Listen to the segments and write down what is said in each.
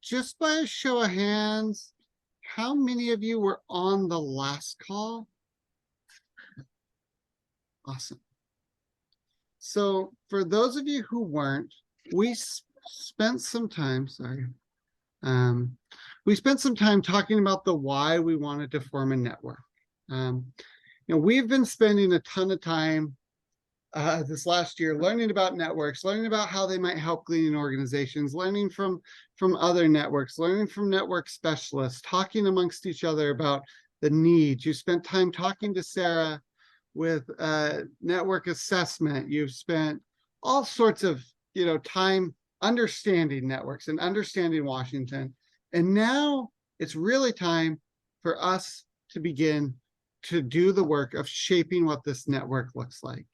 Just by a show of hands, how many of you were on the last call? Awesome. So for those of you who weren't, we spent some time, we spent some time talking about the why we wanted to form a network. We've been spending a ton of time this last year learning about networks, learning about how they might help gleaning organizations, learning from other networks, learning from network specialists, talking amongst each other about the needs. You spent time talking to Sarah with network assessment. You've spent all sorts of time understanding networks and understanding Washington. And now it's really time for us to begin to do the work of shaping what this network looks like.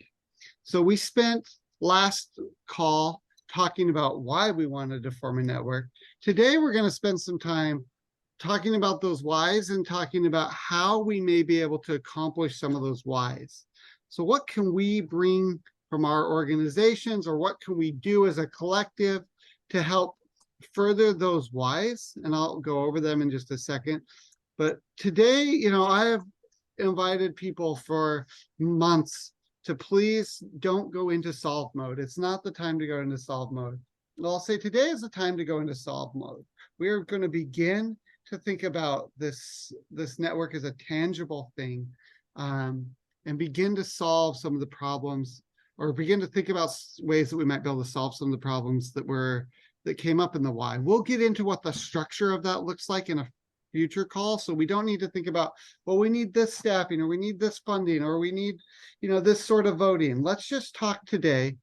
So we spent last call talking about why we wanted to form a network. Today, we're going to spend some time talking about those whys and talking about how we may be able to accomplish some of those whys. So what can we bring from our organizations, or what can we do as a collective to help further those whys? And I'll go over them in just a second. But today, I have invited people for months to please don't go into solve mode. It's not the time to go into solve mode. Well, I'll say today is the time to go into solve mode. We are going to begin to think about this network as a tangible thing, and begin to solve some of the problems, or begin to think about ways that we might be able to solve some of the problems that came up in the why. We'll get into what the structure of that looks like in a future call. So we don't need to think about, well, we need this staffing, or we need this funding, or we need, this sort of voting. Let's just talk today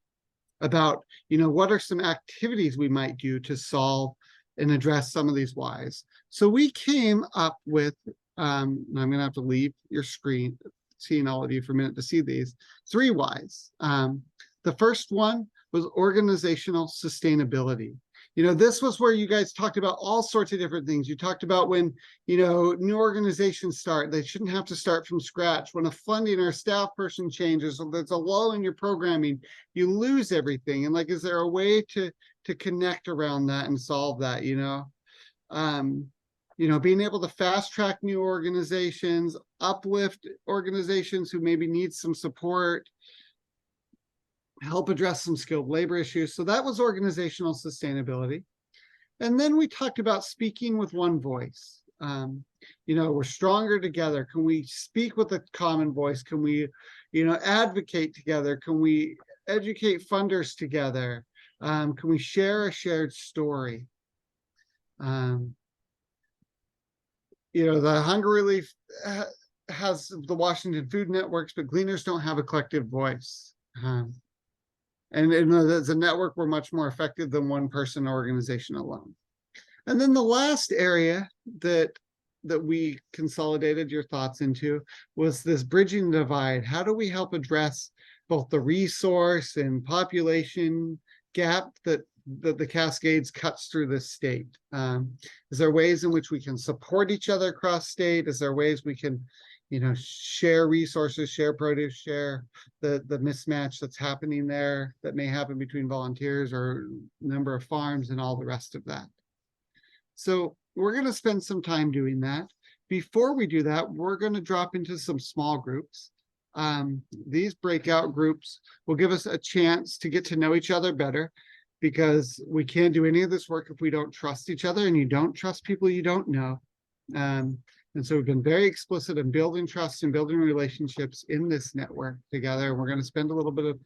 about, what are some activities we might do to solve and address some of these whys. So we came up with, I'm going to have to leave your screen, seeing all of you for a minute to see these 3 whys. The first one was organizational sustainability. This was where you guys talked about all sorts of different things. You talked about when, new organizations start, they shouldn't have to start from scratch. When a funding or a staff person changes, or there's a lull in your programming, you lose everything. And is there a way to connect around that and solve that, being able to fast track new organizations, uplift organizations who maybe need some support, help address some skilled labor issues. So that was organizational sustainability. And then we talked about speaking with one voice. We're stronger together. Can we speak with a common voice? Can we, advocate together? Can we educate funders together? Can we share a shared story? The Hunger Relief has the Washington Food Networks, but Gleaners don't have a collective voice. And as a network, we're much more effective than one person or organization alone. And then the last area that we consolidated your thoughts into was this bridging the divide. How do we help address both the resource and population gap that the Cascades cuts through this state? Is there ways in which we can support each other across state? Is there ways we can share resources, share produce, share the mismatch that's happening there that may happen between volunteers or number of farms and all the rest of that? So we're going to spend some time doing that. Before we do that, we're going to drop into some small groups. These breakout groups will give us a chance to get to know each other better, because we can't do any of this work if we don't trust each other, and you don't trust people you don't know. And so we've been very explicit in building trust and building relationships in this network together. We're going to spend a little bit of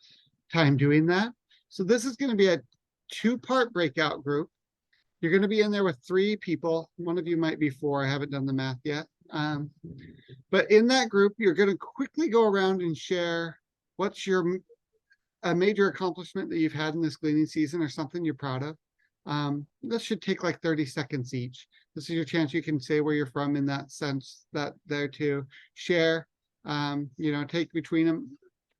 time doing that. So this is going to be a 2-part breakout group. You're going to be in there with 3 people. One of you might be 4. I haven't done the math yet. But in that group, you're going to quickly go around and share what's a major accomplishment that you've had in this gleaning season, or something you're proud of. This should take like 30 seconds each. This is your chance. You can say where you're from in that sense, that there too. Share, take between them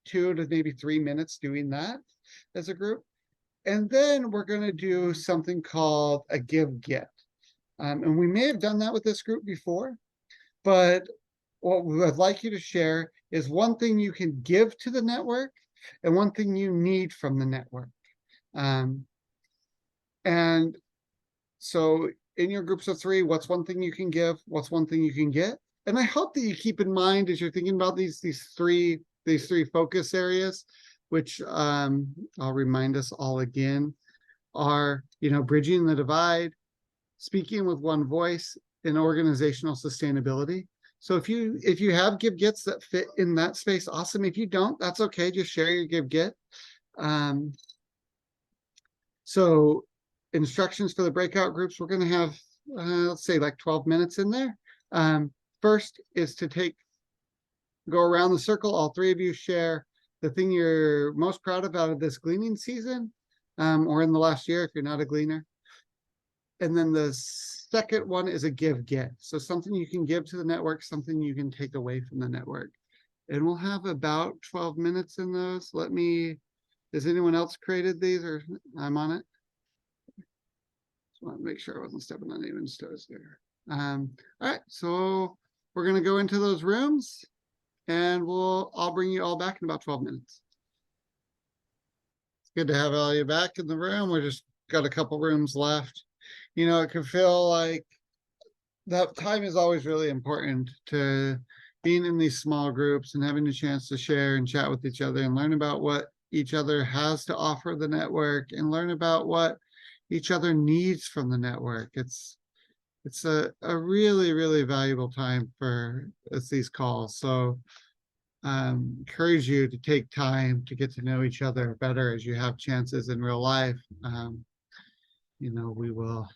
2 to maybe 3 minutes doing that as a group. And then we're going to do something called a give-get. And we may have done that with this group before, but what we would like you to share is one thing you can give to the network and one thing you need from the network. And So in your groups of three, what's one thing you can give? What's one thing you can get? And I hope that you keep in mind as you're thinking about these three focus areas, which I'll remind us all again, are, bridging the divide, speaking with one voice, and organizational sustainability. So if you have give gets that fit in that space, awesome. If you don't, that's okay. Just share your give get. So instructions for the breakout groups, we're going to have, let's say like 12 minutes in there. First is to go around the circle. All three of you share the thing you're most proud of out of this gleaning season, or in the last year if you're not a gleaner. And then the second one is a give get. So something you can give to the network, something you can take away from the network. And we'll have about 12 minutes in those. Has anyone else created these, or I'm on it? Just want to make sure I wasn't stepping on anyone's toes there. All right, so we're going to go into those rooms, and I'll bring you all back in about 12 minutes. It's good to have all you back in the room. We just got a couple rooms left. It can feel like that time is always really important to being in these small groups and having a chance to share and chat with each other and learn about what each other has to offer the network and learn about what each other needs from the network. It's a really, really valuable time for these calls. So encourage you to take time to get to know each other better as you have chances in real life. We will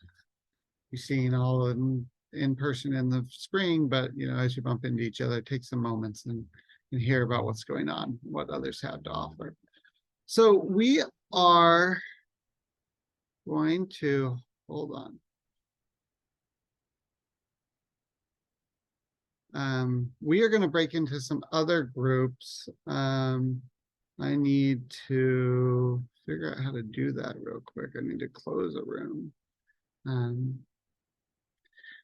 be seeing all in person in the spring, but as you bump into each other, take some moments and hear about what's going on, what others have to offer. So we are going to, hold on. We are going to break into some other groups. I need to figure out how to do that real quick. I need to close a room.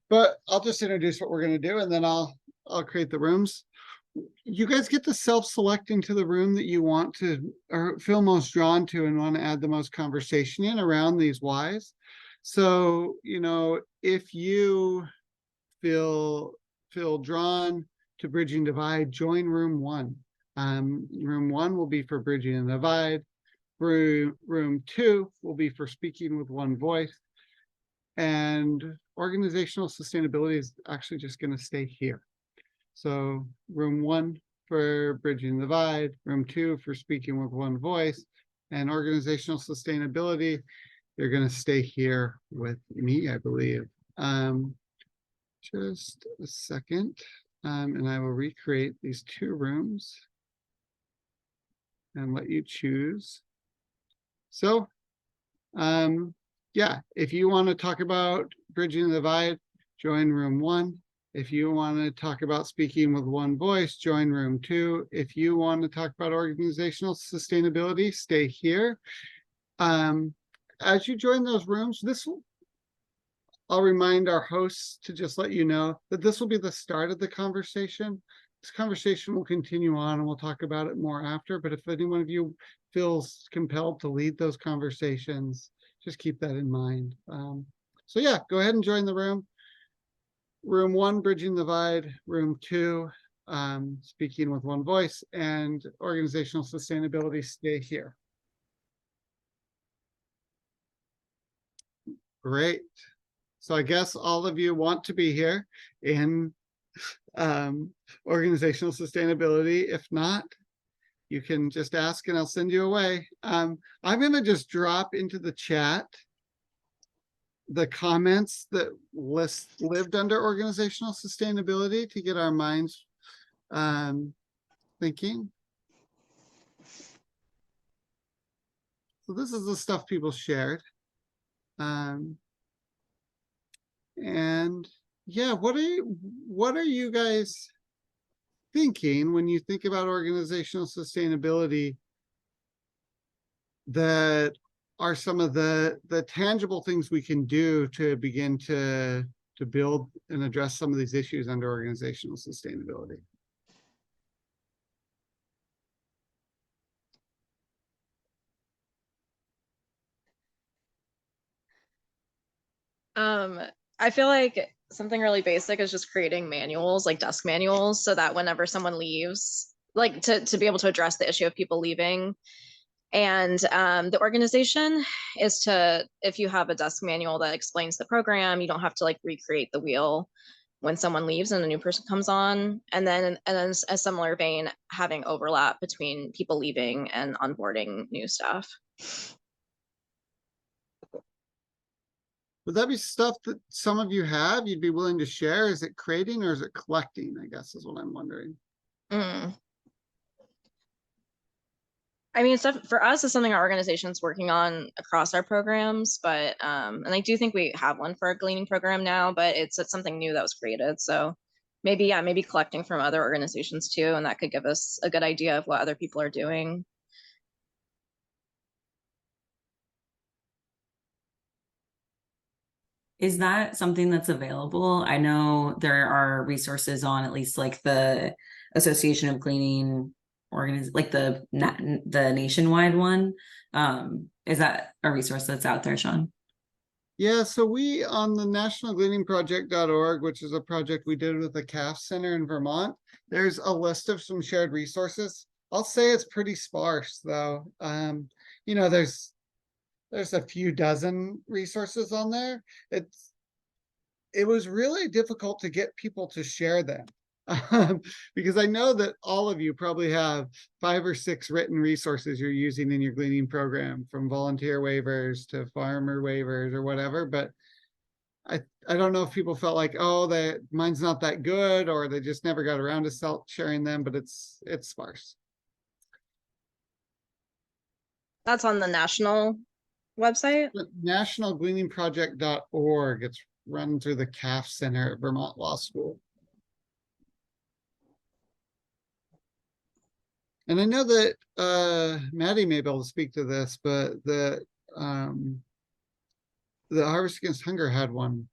But I'll just introduce what we're going to do, and then I'll create the rooms. You guys get to self-select into the room that you want to or feel most drawn to and want to add the most conversation in around these whys. So, if you feel drawn to bridging divide, join room 1. Room 1 will be for bridging and divide. Room 2 will be for speaking with one voice. And organizational sustainability is actually just going to stay here. So room 1 for bridging the divide, room 2 for speaking with one voice, and organizational sustainability, you're going to stay here with me, I believe. Just a second, and I will recreate these 2 rooms and let you choose. So, yeah, if you want to talk about bridging the divide, join room 1. If you want to talk about speaking with one voice, join room 2. If you want to talk about organizational sustainability, stay here. As you join those rooms, I'll remind our hosts to just let you know that this will be the start of the conversation. This conversation will continue on, and we'll talk about it more after. But if any one of you feels compelled to lead those conversations, just keep that in mind. So yeah, go ahead and join the room. Room 1, bridging the divide. Room 2, speaking with one voice, and organizational sustainability, stay here. Great. So I guess all of you want to be here in organizational sustainability. If not, you can just ask and I'll send you away. I'm going to just drop into the chat the comments that lived under organizational sustainability to get our minds thinking. So this is the stuff people shared. And yeah, what are you guys thinking when you think about organizational sustainability that are some of the tangible things we can do to begin to build and address some of these issues under organizational sustainability? I feel like something really basic is just creating manuals, like desk manuals, so that whenever someone leaves, like to be able to address the issue of people leaving. And the organization is to, if you have a desk manual that explains the program, you don't have to like recreate the wheel when someone leaves and a new person comes on. And then a similar vein, having overlap between people leaving and onboarding new staff. Would that be stuff that some of you have you'd be willing to share? Is it creating or is it collecting, I guess is what I'm wondering. Mm. I mean, stuff for us is something our organization's working on across our programs, but and I do think we have one for our gleaning program now, but it's something new that was created. So maybe, yeah, maybe collecting from other organizations too, and that could give us a good idea of what other people are doing. Is that something that's available? I know there are resources on at least like the Association of Cleaning like the nationwide one. Is that a resource that's out there, Sean? Yeah, so we on the nationalgleaningproject.org, which is a project we did with the CAF Center in Vermont, there's a list of some shared resources. I'll say it's pretty sparse though. You know, there's a few dozen resources on there. It was really difficult to get people to share them. Because I know that all of you probably have 5 or 6 written resources you're using in your gleaning program, from volunteer waivers to farmer waivers or whatever. But I don't know if people felt like, oh, that mine's not that good, or they just never got around to sharing them. But it's sparse. That's on the national website. But nationalgleaningproject.org, it's run through the CAF Center at Vermont Law School. And I know that Maddie may be able to speak to this, but um, the Harvest Against Hunger had one,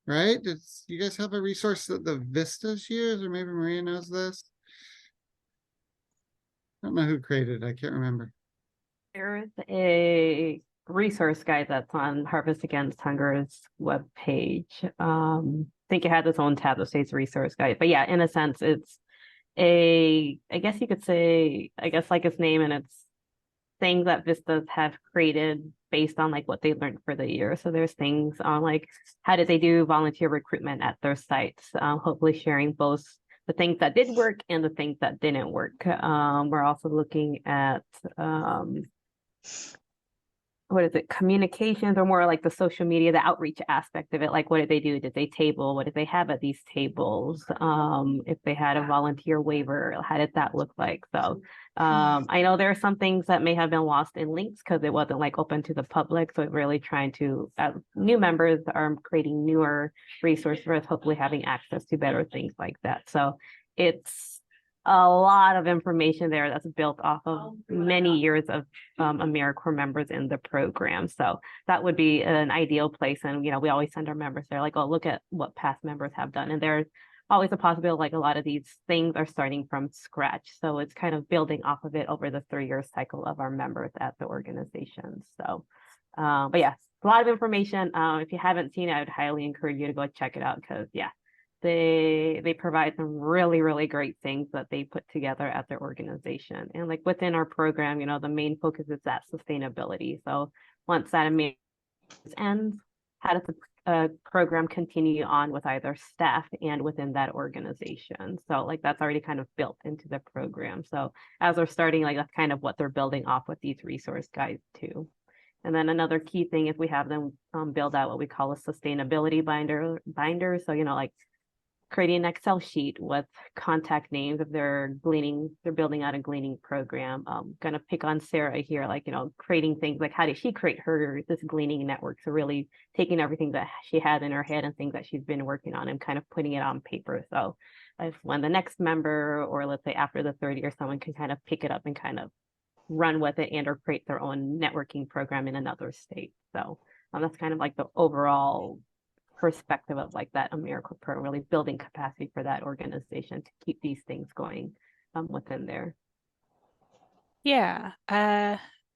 right? Did you guys have a resource that the Vistas use, or maybe Maria knows this? I don't know who created it. I can't remember. There's a resource guide that's on Harvest Against Hunger's webpage. I think it had its own tab that says resource guide. But yeah, in a sense, it's I guess you could say, I guess like its name, and it's things that Vistas have created based on like what they learned for the year. So there's things on like how did they do volunteer recruitment at their sites, hopefully sharing both the things that did work and the things that didn't work. We're also looking at what is it, communications, or more like the social media, the outreach aspect of it. Like, what did they do? Did they table? What did they have at these tables? If they had a volunteer waiver, how did that look like? So I know there are some things that may have been lost in links because it wasn't like open to the public. So really trying to, new members are creating newer resources for us, hopefully having access to better things like that. So it's a lot of information there that's built off of many years of AmeriCorps members in the program. So that would be an ideal place. And, you know, we always send our members there like, oh, look at what past members have done. And there's always a possibility like a lot of these things are starting from scratch. So it's kind of building off of it over the 3-year cycle of our members at the organization. So, but yeah, a lot of information. If you haven't seen it, I would highly encourage you to go check it out because, yeah, they provide some really great things that they put together at their organization. And like within our program, you know, the main focus is that sustainability. So once that ends, how does the program continue on with either staff and within that organization? So like that's already kind of built into the program. So as they're starting, like that's kind of what they're building off with these resource guides too. And then another key thing is we have them build out what we call a sustainability binder. So, you know, like creating an Excel sheet with contact names if they're building out a gleaning program. Gonna pick on Sarah here, like, you know, creating things like how did she create this gleaning network? So really taking everything that she had in her head and things that she's been working on and kind of putting it on paper. So if when the next member, or let's say after the 30 year, someone can kind of pick it up and kind of run with it and or create their own networking program in another state. So that's kind of like the overall perspective of like that AmeriCorps program, really building capacity for that organization to keep these things going within there. Yeah.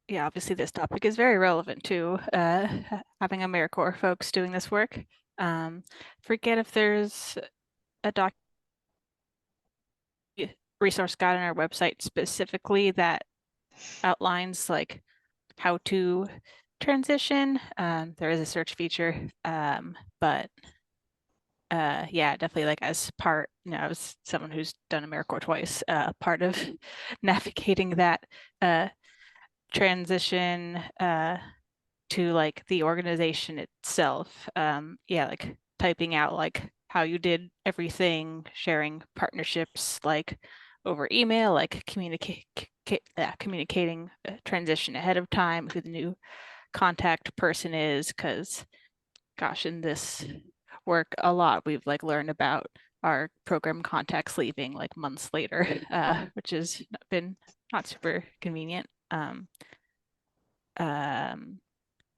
yeah, obviously this topic is very relevant to having AmeriCorps folks doing this work. Forget if there's a resource guide on our website specifically that outlines like how to transition. There is a search feature, but yeah, definitely like as part, as someone who's done AmeriCorps twice, part of navigating that transition to like the organization itself. Yeah, like typing out like how you did everything, sharing partnerships like over email, like communicating transition ahead of time, who the new contact person is, because gosh, in this work a lot we've like learned about our program contacts leaving like months later, which has been not super convenient.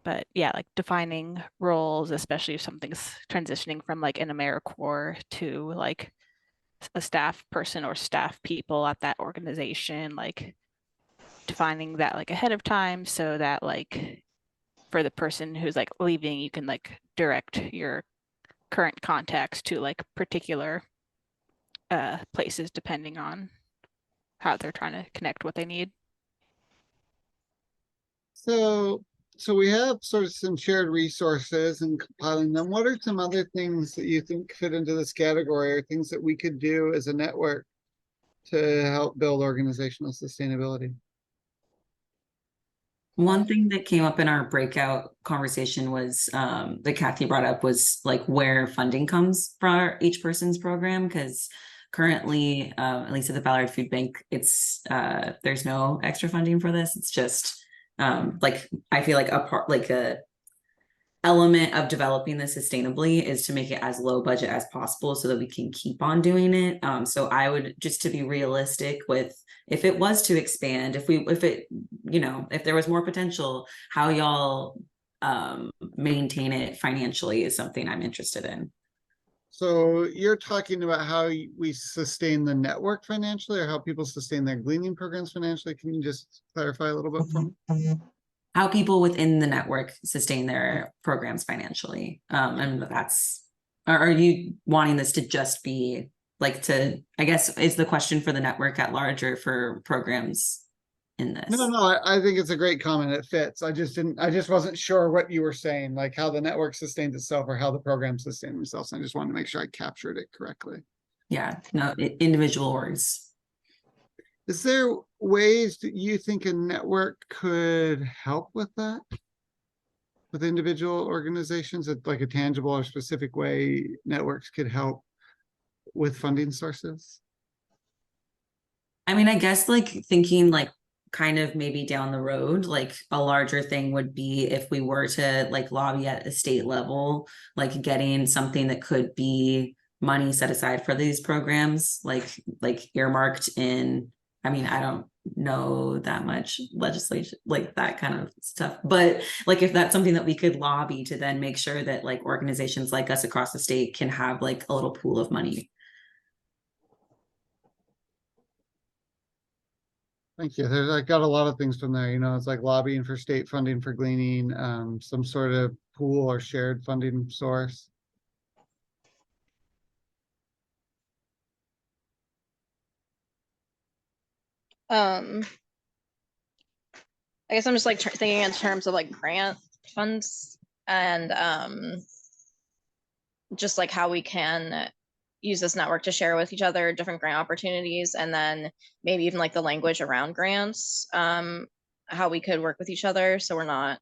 But yeah, like defining roles, especially if something's transitioning from like an AmeriCorps to like a staff person or staff people at that organization, like defining that like ahead of time so that like for the person who's like leaving, you can like direct your current contacts to like particular places depending on how they're trying to connect what they need. So we have sort of some shared resources and compiling them. What are some other things that you think fit into this category, or things that we could do as a network to help build organizational sustainability? One thing that came up in our breakout conversation was that Kathy brought up was like where funding comes for each person's program, because currently, at least at the Ballard Food Bank, it's there's no extra funding for this. It's just like I feel like a part, like a element of developing this sustainably is to make it as low budget as possible so that we can keep on doing it. So I would, just to be realistic with, if it was to expand, if there was more potential, how y'all maintain it financially is something I'm interested in. So you're talking about how we sustain the network financially, or how people sustain their gleaning programs financially? Can you just clarify a little bit for me? How people within the network sustain their programs financially. And are you wanting this to just be like I guess, is the question for the network at large or for programs in this? No, I think it's a great comment. It fits. I just wasn't sure what you were saying, like how the network sustains itself or how the programs sustain themselves. I just wanted to make sure I captured it correctly. Yeah, no, individual orgs. Is there ways that you think a network could help with that? With individual organizations, that like a tangible or specific way networks could help with funding sources? I mean, I guess like thinking like kind of maybe down the road, like a larger thing would be if we were to like lobby at a state level, like getting something that could be money set aside for these programs, like earmarked in, I mean, I don't know that much legislation, like that kind of stuff. But like if that's something that we could lobby to then make sure that like organizations like us across the state can have like a little pool of money. Thank you. I got a lot of things from there. It's like lobbying for state funding for gleaning, some sort of pool or shared funding source. I guess I'm just like thinking in terms of like grant funds and just like how we can use this network to share with each other different grant opportunities, and then maybe even like the language around grants, how we could work with each other so we're not,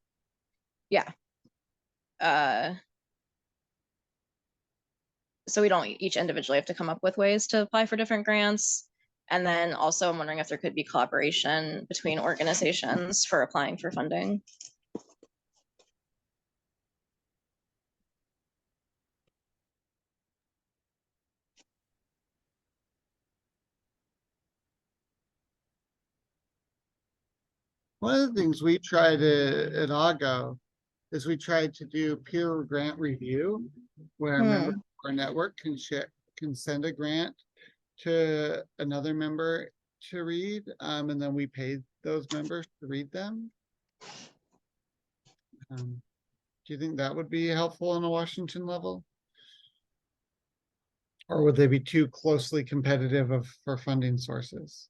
so we don't each individually have to come up with ways to apply for different grants. And then also I'm wondering if there could be collaboration between organizations for applying for funding. One of the things we tried at AGO is we tried to do peer grant review, where a member of our network can send a grant to another member to read, and then we paid those members to read them. Do you think that would be helpful on a Washington level? Or would they be too closely competitive for funding sources?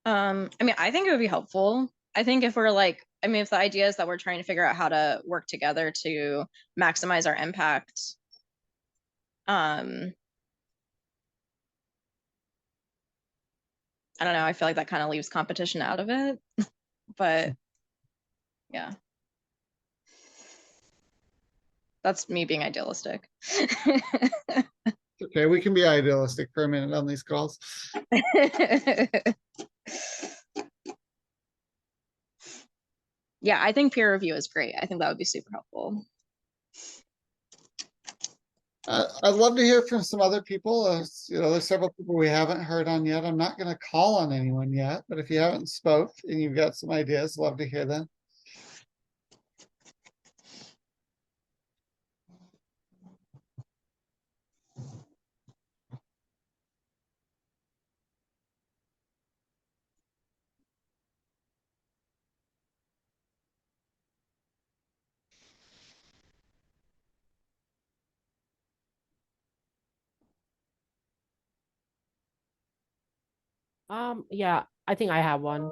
I mean, I think it would be helpful. I think if we're like, I mean, if the idea is that we're trying to figure out how to work together to maximize our impact, I don't know, I feel like that kind of leaves competition out of it, but yeah. That's me being idealistic. Okay, we can be idealistic for a minute on these calls. Yeah, I think peer review is great. I think that would be super helpful. I'd love to hear from some other people. There's several people we haven't heard on yet. I'm not going to call on anyone yet, but if you haven't spoke and you've got some ideas, love to hear them. Yeah, I think I have one.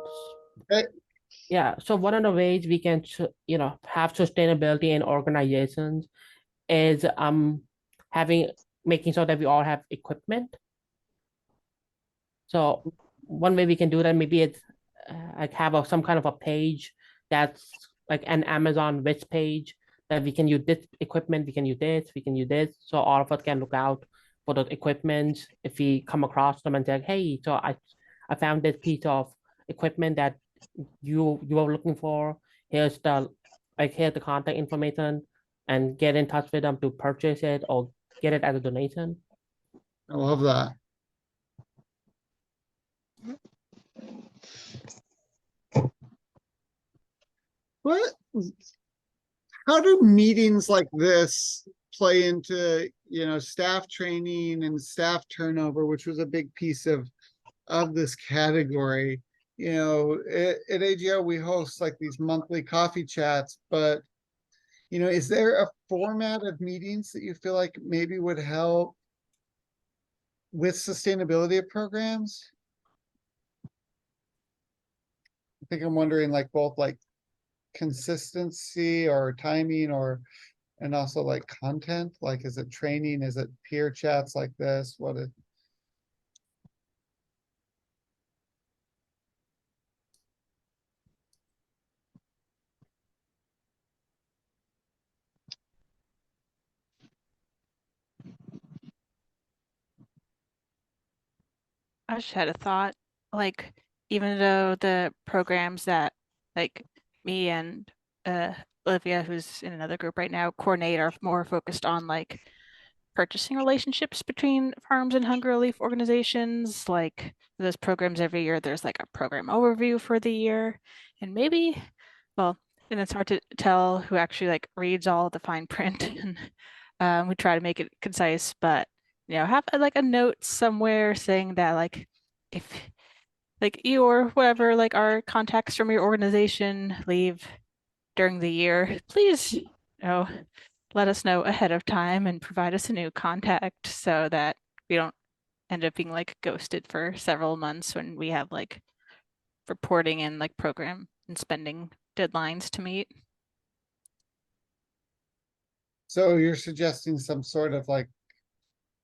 Okay. Yeah, so one of the ways we can, have sustainability in organizations is having making sure that we all have equipment. So one way we can do that maybe it's like have some kind of a page that's like an Amazon wish page that we can use this equipment, we can use this, we can use this. So all of us can look out for those equipment if we come across them and say, hey, so I found this piece of equipment that you are looking for. Here's the contact information and get in touch with them to purchase it or get it as a donation. I love that. What? How do meetings like this play into, staff training and staff turnover, which was a big piece of this category? At AGO, we host like these monthly coffee chats, but, is there a format of meetings that you feel like maybe would help with sustainability of programs? I think I'm wondering like both like consistency or timing and also like content, like is it training, is it peer chats like this, what is? I just had a thought, like, even though the programs that like me and Olivia, who's in another group right now, coordinate are more focused on like purchasing relationships between farms and hunger relief organizations. Like those programs every year, there's like a program overview for the year. And maybe, well, and it's hard to tell who actually like reads all the fine print and we try to make it concise, but have like a note somewhere saying that like if like you or whatever like our contacts from your organization leave during the year, please let us know ahead of time and provide us a new contact so that we don't end up being like ghosted for several months when we have like reporting and like program and spending deadlines to meet. So you're suggesting some sort of like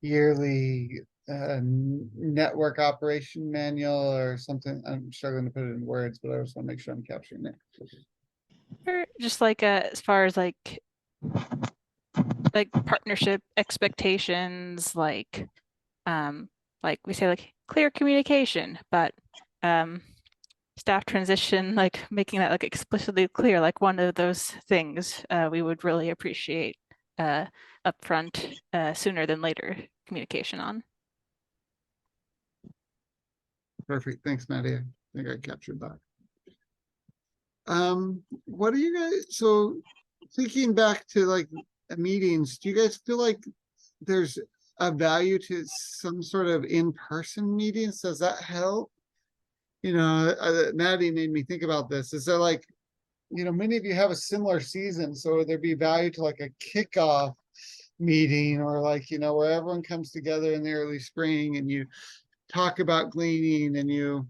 yearly network operation manual or something? I'm struggling to put it in words, but I just want to make sure I'm capturing it. Or just like as far as like partnership expectations, like we say like clear communication, but staff transition, like making that like explicitly clear, like one of those things we would really appreciate upfront sooner than later communication on. Perfect. Thanks, Maddie. I think I captured that. What do you guys, so thinking back to like meetings, do you guys feel like there's a value to some sort of in-person meetings? Does that help? Maddie made me think about this. Is there like, many of you have a similar season, so would there be value to like a kickoff meeting, or like, where everyone comes together in the early spring and you talk about gleaning, and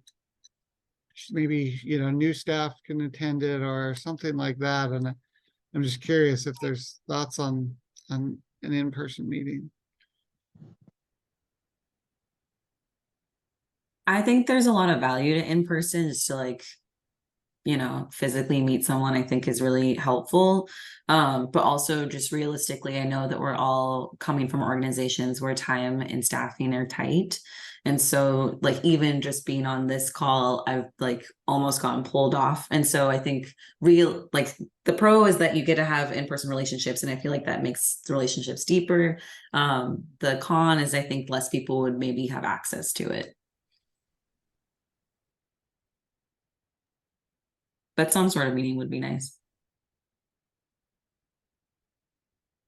maybe, new staff can attend it or something like that. And I'm just curious if there's thoughts on an in-person meeting. I think there's a lot of value to in person, just to like, physically meet someone, I think is really helpful. But also just realistically, I know that we're all coming from organizations where time and staffing are tight. And so like even just being on this call, I've like almost gotten pulled off. And so I think the pro is that you get to have in-person relationships, and I feel like that makes the relationships deeper. The con is I think less people would maybe have access to it. But some sort of meeting would be nice.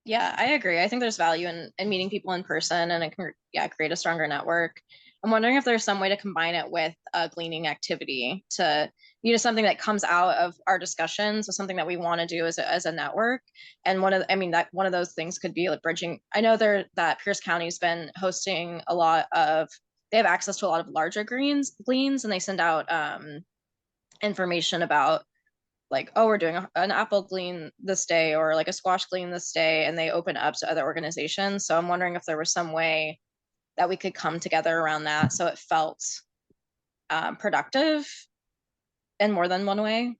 Yeah, I agree. I think there's value in meeting people in person, and it can, create a stronger network. I'm wondering if there's some way to combine it with a gleaning activity to, something that comes out of our discussions, so something that we want to do as a network. And one of those things could be like bridging. I know that Pierce County's been hosting they have access to a lot of larger gleans, and they send out information about like, oh, we're doing an apple glean this day, or like a squash glean this day, and they open up to other organizations. So I'm wondering if there was some way that we could come together around that so it felt productive in more than one way.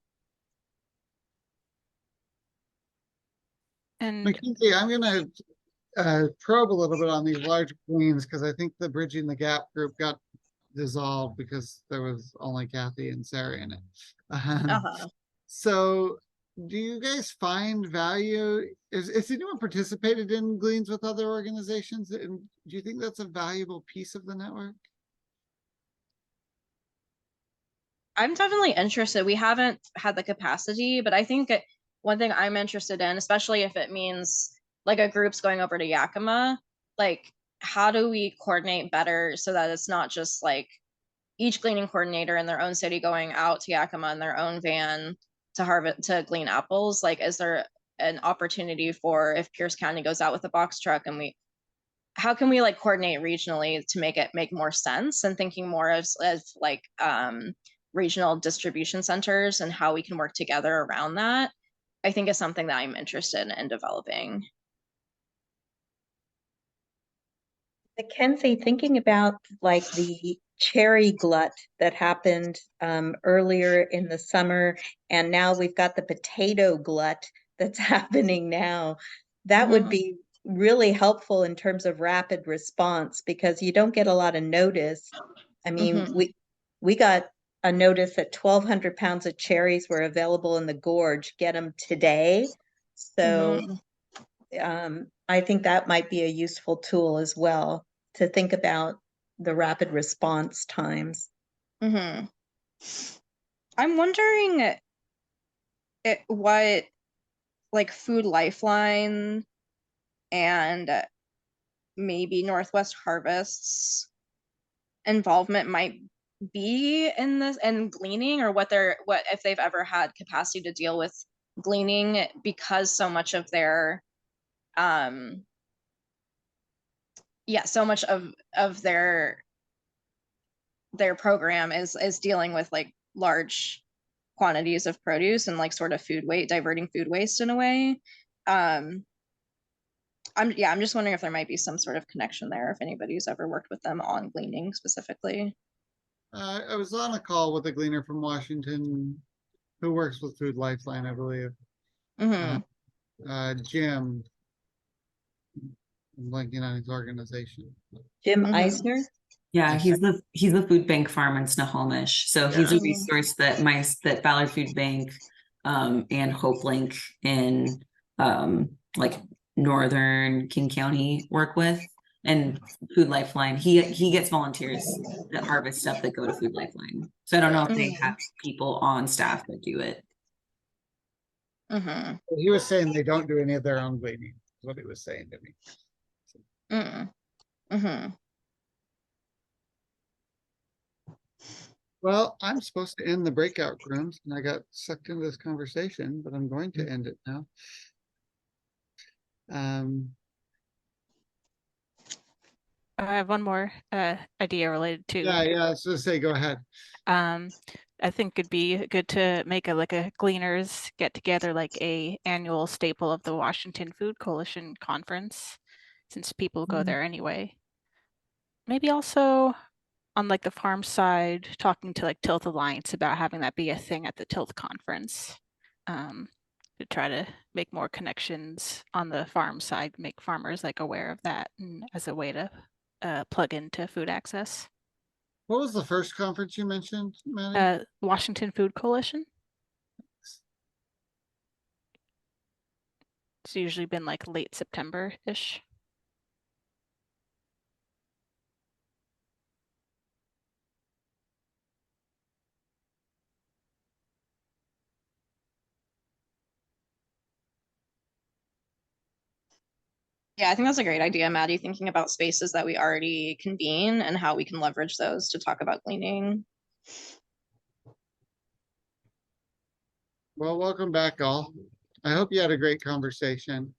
And Mackenzie, I'm gonna probe a little bit on these large gleans, because I think the Bridging the Gap group got dissolved because there was only Kathy and Sarah in it. So do you guys find value? Is anyone participated in gleans with other organizations? And do you think that's a valuable piece of the network? I'm definitely interested. We haven't had the capacity, but I think one thing I'm interested in, especially if it means like a group's going over to Yakima, like how do we coordinate better so that it's not just like each gleaning coordinator in their own city going out to Yakima in their own van to glean apples? Like, is there an opportunity for, if Pierce County goes out with a box truck, and how can we like coordinate regionally to make more sense, and thinking more as like regional distribution centers and how we can work together around that, I think is something that I'm interested in developing. Mackenzie, thinking about like the cherry glut that happened earlier in the summer, and now we've got the potato glut that's happening now, that would be really helpful in terms of rapid response, because you don't get a lot of notice. I mean, we got a notice that 1,200 pounds of cherries were available in the gorge. Get them today. So I think that might be a useful tool as well, to think about the rapid response times. I'm wondering what like Food Lifeline and maybe Northwest Harvest's involvement might be in this and gleaning, or what if they've ever had capacity to deal with gleaning, because so much of their so much of their program is dealing with like large quantities of produce and like sort of diverting food waste in a way. I'm just wondering if there might be some sort of connection there, if anybody's ever worked with them on gleaning specifically. I was on a call with a gleaner from Washington who works with Food Lifeline, I believe. Jim, I'm blanking on his organization. Jim Eisner? Yeah, he's the food bank farm in Snohomish. So he's a resource that Ballard Food Bank and Hope Link in like northern King County work with, and Food Lifeline. He gets volunteers that harvest stuff that go to Food Lifeline. So I don't know if they have people on staff that do it. He was saying they don't do any of their own gleaning, is what he was saying to me. Well, I'm supposed to end the breakout rooms and I got sucked into this conversation, but I'm going to end it now. I have one more idea related to. Yeah, I was gonna say, go ahead. I think it'd be good to make a gleaners get together, like a annual staple of the Washington Food Coalition conference, since people go there anyway. Maybe also on like the farm side, talking to like Tilth Alliance about having that be a thing at the Tilth conference. To try to make more connections on the farm side, make farmers like aware of that, and as a way to plug into food access. What was the first conference you mentioned, Maddie? Washington Food Coalition. It's usually been like late September-ish. Yeah, I think that's a great idea, Maddie, thinking about spaces that we already convene and how we can leverage those to talk about cleaning. Well, welcome back, all. I hope you had a great conversation.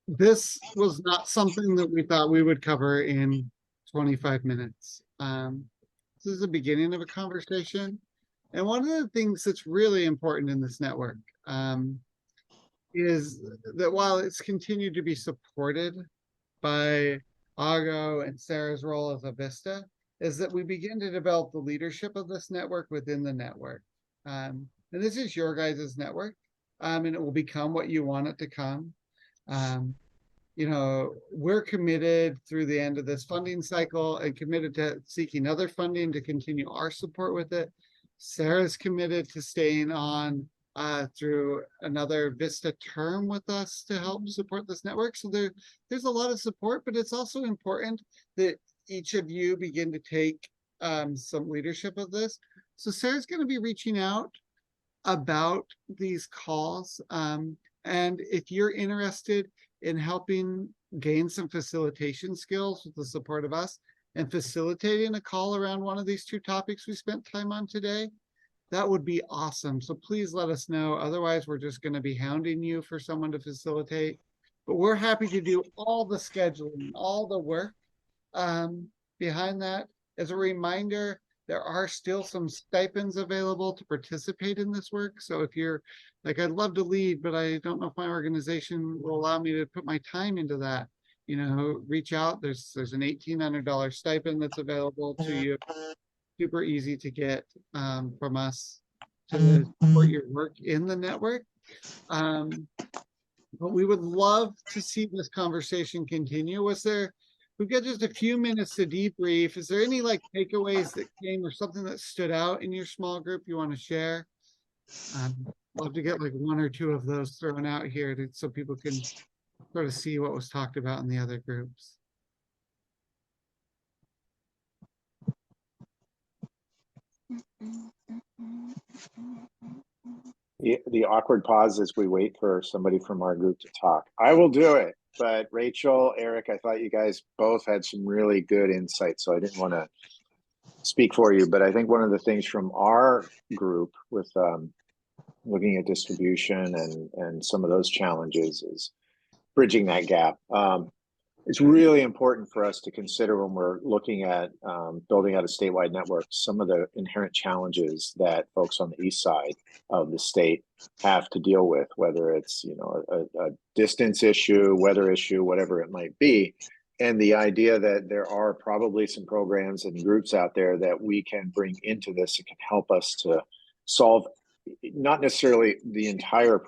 This was not something that we thought we would cover in 25 minutes. This is the beginning of a conversation. And one of the things that's really important in this network is that while it's continued to be supported by Ago and Sarah's role as a Vista, is that we begin to develop the leadership of this network within the network. And this is your guys' network, and it will become what you want it to come. You know, we're committed through the end of this funding cycle and committed to seeking other funding to continue our support with it. Sarah's committed to staying on through another Vista term with us to help support this network. So there's a lot of support, but it's also important that each of you begin to take some leadership of this. So Sarah's going to be reaching out about these calls. And if you're interested in helping gain some facilitation skills with the support of us and facilitating a call around one of these two topics we spent time on today, that would be awesome. So please let us know. Otherwise, we're just going to be hounding you for someone to facilitate. But we're happy to do all the scheduling, all the work behind that. As a reminder, there are still some stipends available to participate in this work. So if you're like, I'd love to lead, but I don't know if my organization will allow me to put my time into that, you know, reach out. There's an $1,800 stipend that's available to you. Super easy to get from us to support your work in the network. But we would love to see this conversation continue. We've got just a few minutes to debrief. Is there any like takeaways that came or something that stood out in your small group you want to share? Love to get like one or two of those thrown out here so people can sort of see what was talked about in the other groups. The awkward pause as we wait for somebody from our group to talk. I will do it, but Rachel, Eric, I thought you guys both had some really good insights, so I didn't want to speak for you, but I think one of the things from our group with looking at distribution and some of those challenges is bridging that gap. It's really important for us to consider when we're looking at building out a statewide network, some of the inherent challenges that folks on the east side of the state have to deal with, whether it's, you know, a distance issue, weather issue, whatever it might be. And the idea that there are probably some programs and groups out there that we can bring into this that can help us to solve not necessarily the entire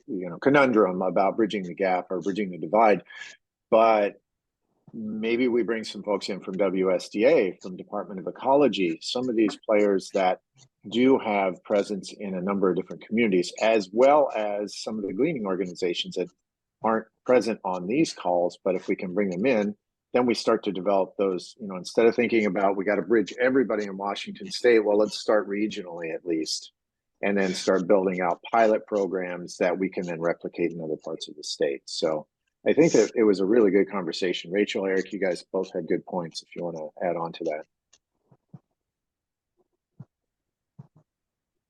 you know, conundrum about bridging the gap or bridging the divide, but maybe we bring some folks in from WSDA, from Department of Ecology, some of these players that do have presence in a number of different communities, as well as some of the gleaning organizations that aren't present on these calls. But if we can bring them in, then we start to develop those, you know, instead of thinking about we got to bridge everybody in Washington state, well, let's start regionally at least, and then start building out pilot programs that we can then replicate in other parts of the state. So I think that it was a really good conversation. Rachel, Eric, you guys both had good points if you want to add on to that.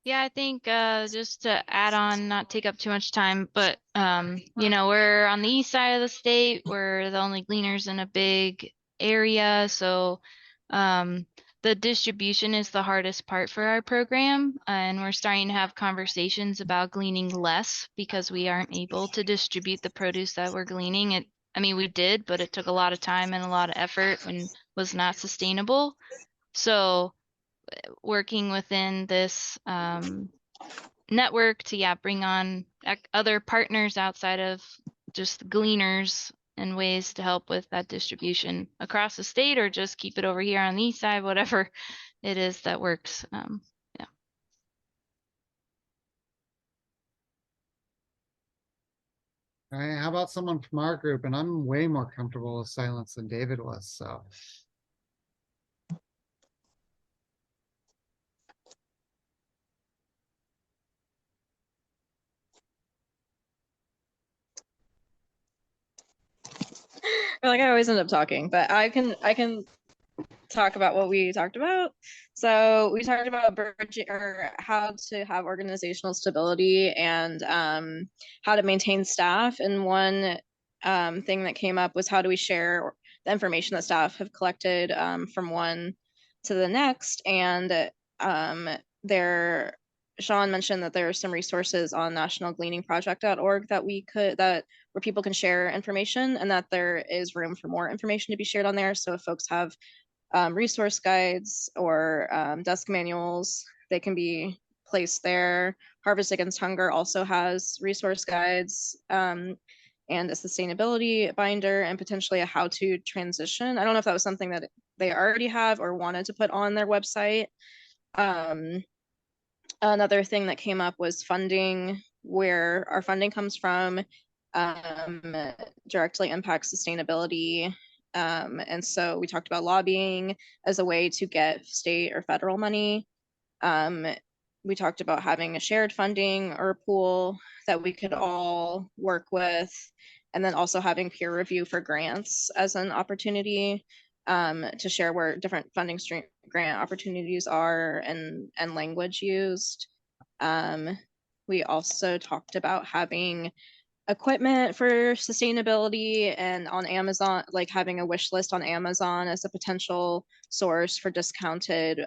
Yeah, I think just to add on, not take up too much time, but you know, we're on the east side of the state. We're the only gleaners in a big area, so the distribution is the hardest part for our program, and we're starting to have conversations about gleaning less because we aren't able to distribute the produce that we're gleaning. I mean, we did, but it took a lot of time and a lot of effort and was not sustainable. So working within this network to bring on other partners outside of just gleaners and ways to help with that distribution across the state, or just keep it over here on the east side, whatever it is that works. Yeah. All right, how about someone from our group? And I'm way more comfortable with silence than David was, so. I feel like I always end up talking, but I can talk about what we talked about. So we talked about bridging, or how to have organizational stability, and how to maintain staff. And one thing that came up was, how do we share the information that staff have collected from one to the next? And there, Sean mentioned that there are some resources on nationalgleaningproject.org that where people can share information, and that there is room for more information to be shared on there. So if folks have resource guides or desk manuals, they can be placed there. Harvest Against Hunger also has resource guides and a sustainability binder, and potentially a how-to transition. I don't know if that was something that they already have or wanted to put on their website. Another thing that came up was funding, where our funding comes from directly impacts sustainability. And so we talked about lobbying as a way to get state or federal money. We talked about having a shared funding or a pool that we could all work with, and then also having peer review for grants as an opportunity to share where different funding stream grant opportunities are, and language used. We also talked about having equipment for sustainability, and on Amazon, like having a wish list on Amazon as a potential source for discounted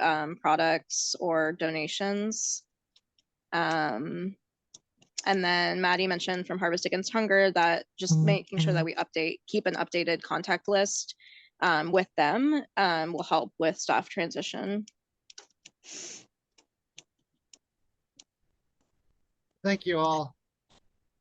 products or donations. And then Maddie mentioned from Harvest Against Hunger that just making sure that we keep an updated contact list with them will help with staff transition. Thank you all.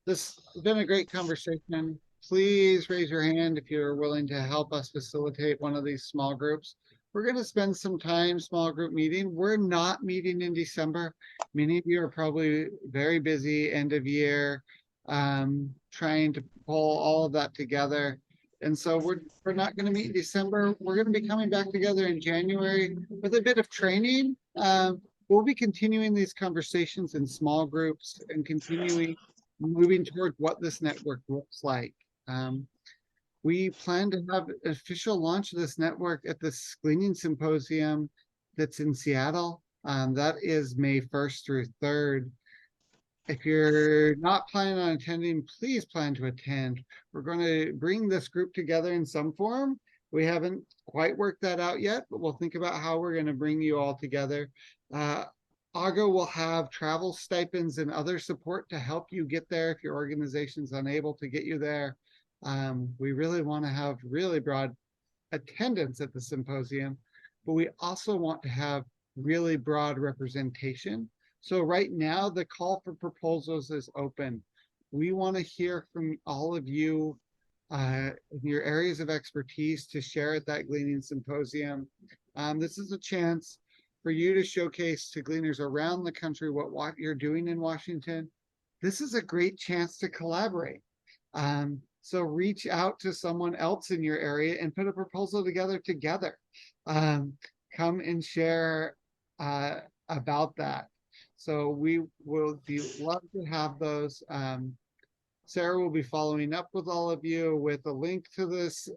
This has been a great conversation. Please raise your hand if you're willing to help us facilitate one of these small groups. We're going to spend some time small group meeting. We're not meeting in December. Many of you are probably very busy, end of year, trying to pull all of that together. And so we're not going to meet in December. We're going to be coming back together in January with a bit of training. We'll be continuing these conversations in small groups and moving toward what this network looks like. We plan to have an official launch of this network at the Gleaning Symposium that's in Seattle. That is May 1st through 3rd. If you're not planning on attending, please plan to attend. We're going to bring this group together in some form. We haven't quite worked that out yet, but we'll think about how we're going to bring you all together. AGO will have travel stipends and other support to help you get there if your organization's unable to get you there. We really want to have really broad attendance at the symposium, but we also want to have really broad representation. So right now, the call for proposals is open. We want to hear from all of you in your areas of expertise to share at that Gleaning Symposium. This is a chance for you to showcase to gleaners around the country what you're doing in Washington. This is a great chance to collaborate. So reach out to someone else in your area and put a proposal together. Come and share about that. So we will love to have those. Sarah will be following up with all of you with a link to this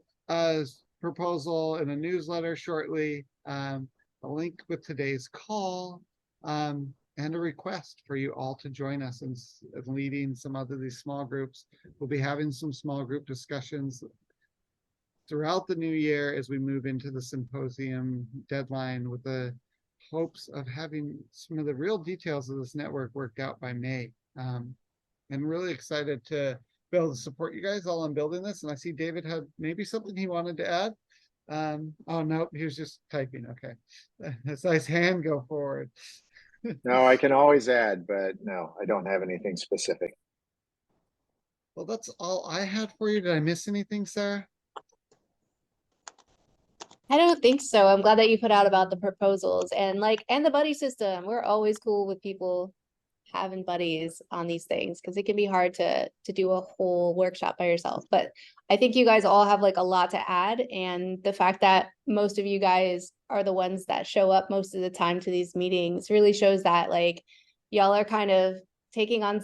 proposal in a newsletter shortly, a link with today's call, and and a request for you all to join us in leading some of these small groups. We'll be having some small group discussions throughout the new year as we move into the symposium deadline, with the hopes of having some of the real details of this network worked out by May. And really excited to be able to support you guys all in building this. And I see David had maybe something he wanted to add. Oh no, he was just typing. Okay. That's nice hand go forward. No, I can always add, but no, I don't have anything specific. Well, that's all I had for you. Did I miss anything, Sarah? I don't think so. I'm glad that you put out about the proposals and the buddy system. We're always cool with people having buddies on these things because it can be hard to do a whole workshop by yourself. But I think you guys all have like a lot to add, and the fact that most of you guys are the ones that show up most of the time to these meetings really shows that like y'all are kind of taking on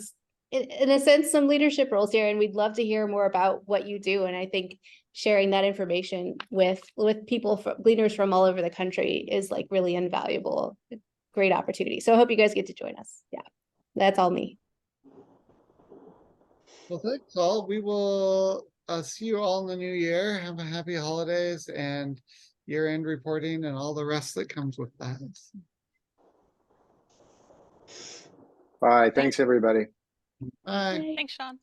in a sense some leadership roles here, and we'd love to hear more about what you do. And I think sharing that information with people, gleaners from all over the country, is like really invaluable. Great opportunity. So I hope you guys get to join us. Yeah, that's all me. Well, thanks all. We will see you all in the new year. Have a happy holidays and year-end reporting and all the rest that comes with that. Bye. Thanks, everybody. Bye. Thanks, Sean.